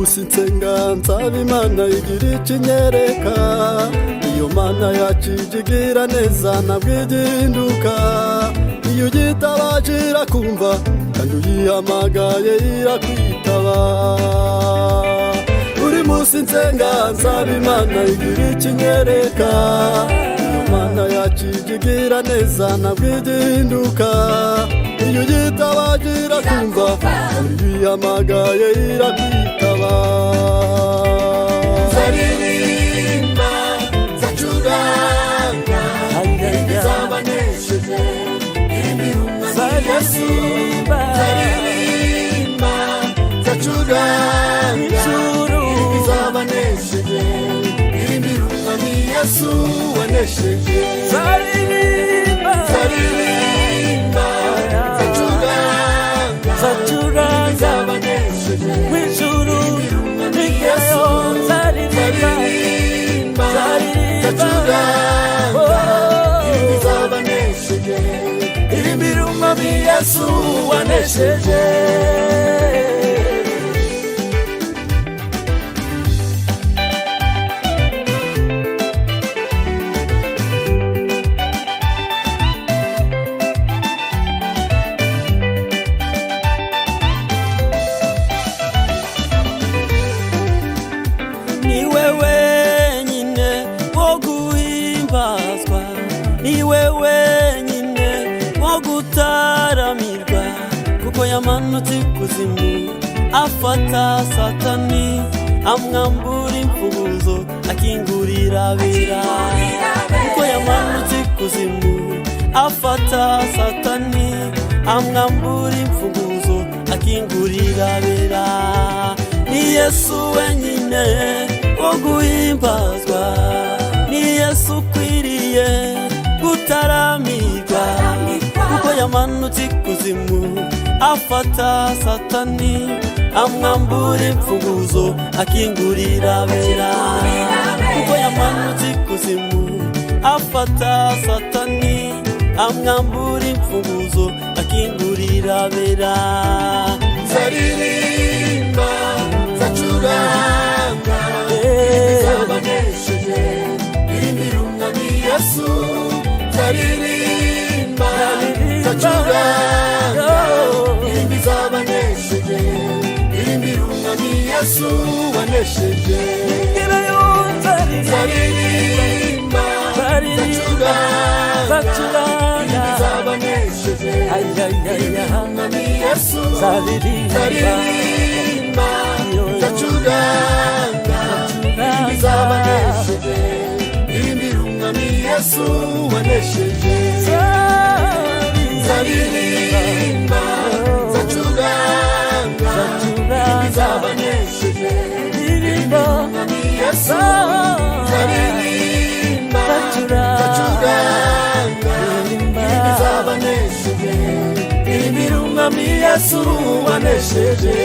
munsi nsenga nsaba Imana igira ikinyereka, iyo Mana yacijigira neza ntabwo igihinduka, iyo ugitabaje irakumva kandi uyihamagaye irakwitaba. Buri munsi nsenga nsaba Imana igira ikinyereka, iyo Mana yacijigira neza ntabwo igihinduka, iyo ugitabaje irakumva kandi uyihamagaye irakwitaba. Zaririmba zacuranga izabanesheje imirunga ni Yesu. Zaririmba zacuranga izabanesheje imirunga ni Yesu wanesheje. Zaririmba zacuranga izabanesheje mw'ijuru ni Yesu. zaririmba zacuranga izabanesheje imirunga ni Yesu wanesheje. Niwe wenyine wo guhimbazwa, niwe wenyine wo gutaramirwa, kuko yamanutse ikuzimu afata Satani, amwambura imfunguzo akingurira abera. Kuko yamanutse ikuzimu afata Satani, amwambura imfunguzo akingurira abera. Ni Yesu wenyine wo guhimbazwa, ni Yesu ukwiriye gutaramirwa, kuko yamanutse ikuzimu afata Satani, amwambura imfunguzo akingurira abera. Kuko yamanutse ikuzimu afata Satani, amwambura imfunguzo akingurira abera. Zaririmba zacuranga izabanesheje imirunga ni Yesu. Zaririmba zacuranga izabanesheje imirunga ni Yesu wanesheje. Zaririmba zacuranga izabanesheje imirunga ni Yesu. Zaririmba zacuranga izabanesheje imirunga ni Yesu wanesheje. Zaririmba zacuranga izabanesheje imirunga ni Yesu. Zaririmba zacuranga izabanesheje imirunga ni Yesu wanesheje.